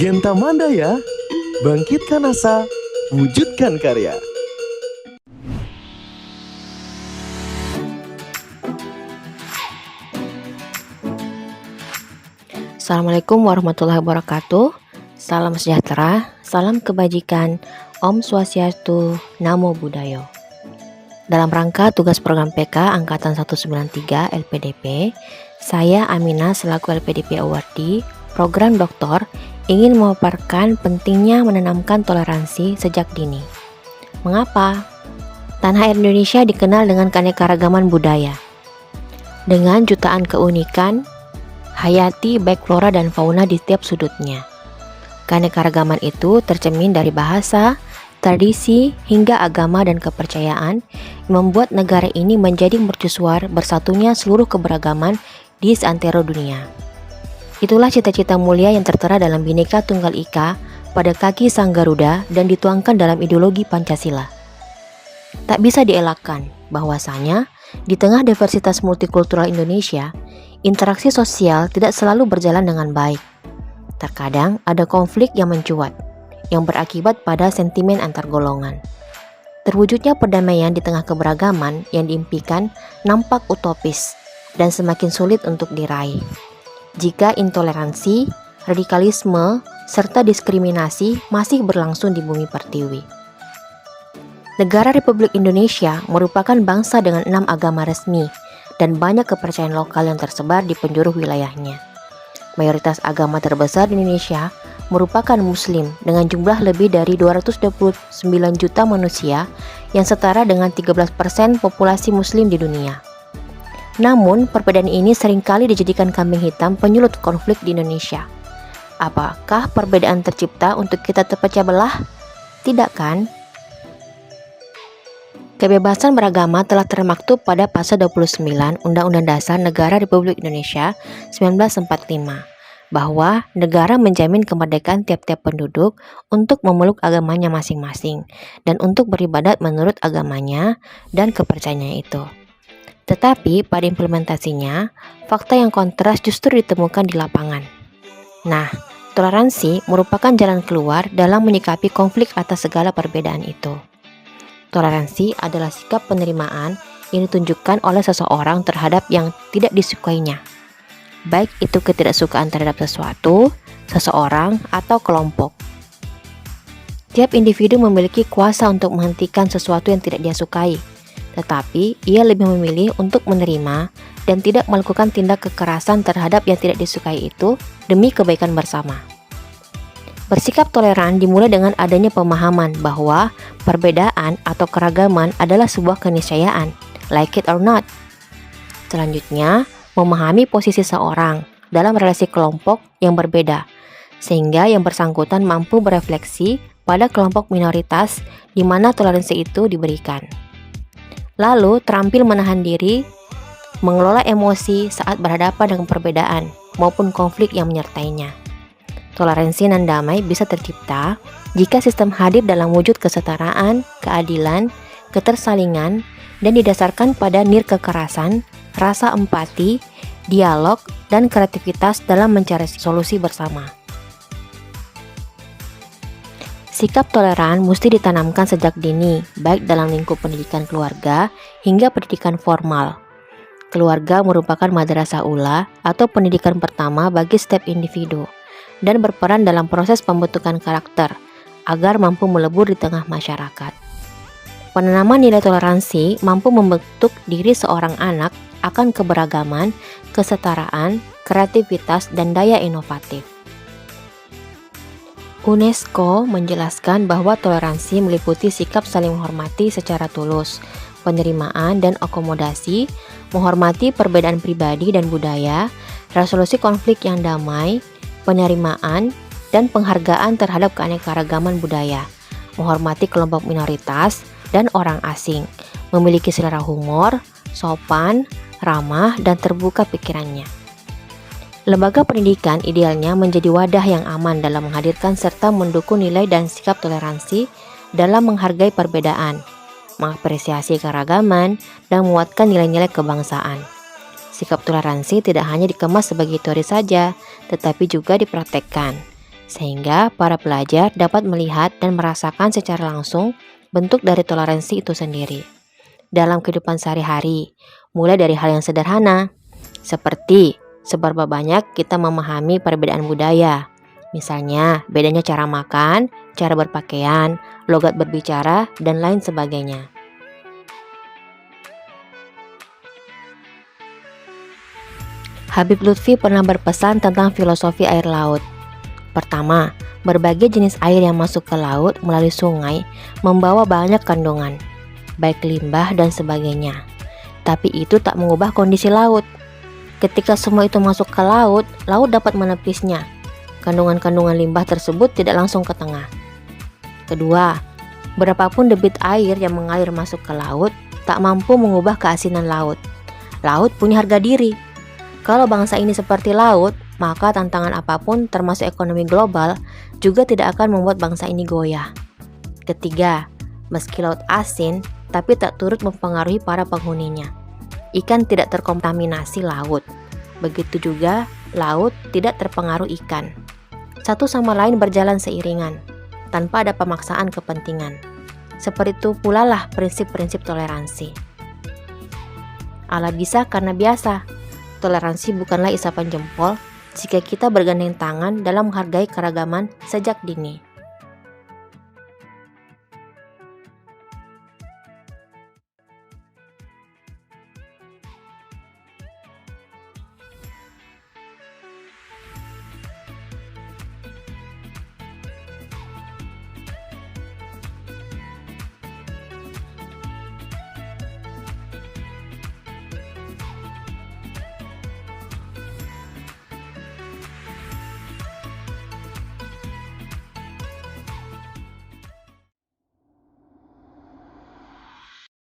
Genta Mandaya, bangkitkan asa, wujudkan karya. Assalamualaikum warahmatullahi wabarakatuh. Salam sejahtera, salam kebajikan, Om Swastiastu, Namo Buddhaya. Dalam rangka tugas program PK Angkatan 193 LPDP, saya Aminah selaku LPDP Awardee, program doktor, ingin memaparkan pentingnya menanamkan toleransi sejak dini. Mengapa? Tanah air Indonesia dikenal dengan keanekaragaman budaya. Dengan jutaan keunikan, hayati baik flora dan fauna di setiap sudutnya. Keanekaragaman itu tercermin dari bahasa, tradisi, hingga agama dan kepercayaan yang membuat negara ini menjadi mercusuar bersatunya seluruh keberagaman di seantero dunia. Itulah cita-cita mulia yang tertera dalam Bhinneka Tunggal Ika pada kaki Sang Garuda dan dituangkan dalam ideologi Pancasila. Tak bisa dielakkan bahwasanya di tengah diversitas multikultural Indonesia, interaksi sosial tidak selalu berjalan dengan baik. Terkadang ada konflik yang mencuat, yang berakibat pada sentimen antar golongan. Terwujudnya perdamaian di tengah keberagaman yang diimpikan nampak utopis dan semakin sulit untuk diraih jika intoleransi, radikalisme, serta diskriminasi masih berlangsung di bumi pertiwi. Negara Republik Indonesia merupakan bangsa dengan 6 agama resmi dan banyak kepercayaan lokal yang tersebar di penjuru wilayahnya. Mayoritas agama terbesar di Indonesia merupakan Muslim dengan jumlah lebih dari 229 juta manusia yang setara dengan 13% populasi Muslim di dunia. Namun, perbedaan ini seringkali dijadikan kambing hitam penyulut konflik di Indonesia. Apakah perbedaan tercipta untuk kita terpecah belah? Tidak kan? Kebebasan beragama telah termaktub pada pasal 29 Undang-Undang Dasar Negara Republik Indonesia 1945 bahwa negara menjamin kemerdekaan tiap-tiap penduduk untuk memeluk agamanya masing-masing dan untuk beribadat menurut agamanya dan kepercayaannya itu. Tetapi pada implementasinya, fakta yang kontras justru ditemukan di lapangan. Nah, toleransi merupakan jalan keluar dalam menyikapi konflik atas segala perbedaan itu. Toleransi adalah sikap penerimaan yang ditunjukkan oleh seseorang terhadap yang tidak disukainya, baik itu ketidaksukaan terhadap sesuatu, seseorang, atau kelompok. Tiap individu memiliki kuasa untuk menghentikan sesuatu yang tidak dia sukai, tetapi ia lebih memilih untuk menerima dan tidak melakukan tindak kekerasan terhadap yang tidak disukai itu demi kebaikan bersama. Bersikap toleran dimulai dengan adanya pemahaman bahwa perbedaan atau keragaman adalah sebuah keniscayaan, like it or not. Selanjutnya, memahami posisi seorang dalam relasi kelompok yang berbeda, sehingga yang bersangkutan mampu berefleksi pada kelompok minoritas di mana toleransi itu diberikan. Lalu, terampil menahan diri, mengelola emosi saat berhadapan dengan perbedaan maupun konflik yang menyertainya. Toleransi dan damai bisa tercipta jika sistem hadir dalam wujud kesetaraan, keadilan, ketersalingan, dan didasarkan pada nirkekerasan, rasa empati, dialog, dan kreativitas dalam mencari solusi bersama. Sikap toleran mesti ditanamkan sejak dini, baik dalam lingkup pendidikan keluarga hingga pendidikan formal. Keluarga merupakan madrasah ula atau pendidikan pertama bagi setiap individu dan berperan dalam proses pembentukan karakter agar mampu melebur di tengah masyarakat. Penanaman nilai toleransi mampu membentuk diri seorang anak akan keberagaman, kesetaraan, kreativitas, dan daya inovatif. UNESCO menjelaskan bahwa toleransi meliputi sikap saling menghormati secara tulus, penerimaan dan akomodasi, menghormati perbedaan pribadi dan budaya, resolusi konflik yang damai, penerimaan, dan penghargaan terhadap keanekaragaman budaya, menghormati kelompok minoritas dan orang asing, memiliki selera humor, sopan, ramah, dan terbuka pikirannya. Lembaga pendidikan idealnya menjadi wadah yang aman dalam menghadirkan serta mendukung nilai dan sikap toleransi dalam menghargai perbedaan, mengapresiasi keragaman, dan menguatkan nilai-nilai kebangsaan. Sikap toleransi tidak hanya dikemas sebagai teori saja, tetapi juga dipraktekkan, sehingga para pelajar dapat melihat dan merasakan secara langsung bentuk dari toleransi itu sendiri dalam kehidupan sehari-hari, mulai dari hal yang sederhana, seperti seberapa banyak kita memahami perbedaan budaya. Misalnya, bedanya cara makan, cara berpakaian, logat berbicara, dan lain sebagainya. Habib Lutfi pernah berpesan tentang filosofi air laut. Pertama, berbagai jenis air yang masuk ke laut melalui sungai membawa banyak kandungan, baik limbah dan sebagainya. Tapi itu tak mengubah kondisi laut. Ketika semua itu masuk ke laut, laut dapat menepisnya. Kandungan-kandungan limbah tersebut tidak langsung ke tengah. Kedua, berapapun debit air yang mengalir masuk ke laut, tak mampu mengubah keasinan laut. Laut punya harga diri. Kalau bangsa ini seperti laut, maka tantangan apapun termasuk ekonomi global juga tidak akan membuat bangsa ini goyah. Ketiga, meski laut asin, tapi tak turut mempengaruhi para penghuninya. Ikan tidak terkontaminasi laut. Begitu juga, laut tidak terpengaruh ikan. Satu sama lain berjalan seiringan, tanpa ada pemaksaan kepentingan. Seperti itu pula lah prinsip-prinsip toleransi. Allah bisa karena biasa. Toleransi bukanlah isapan jempol jika kita bergandeng tangan dalam menghargai keragaman sejak dini.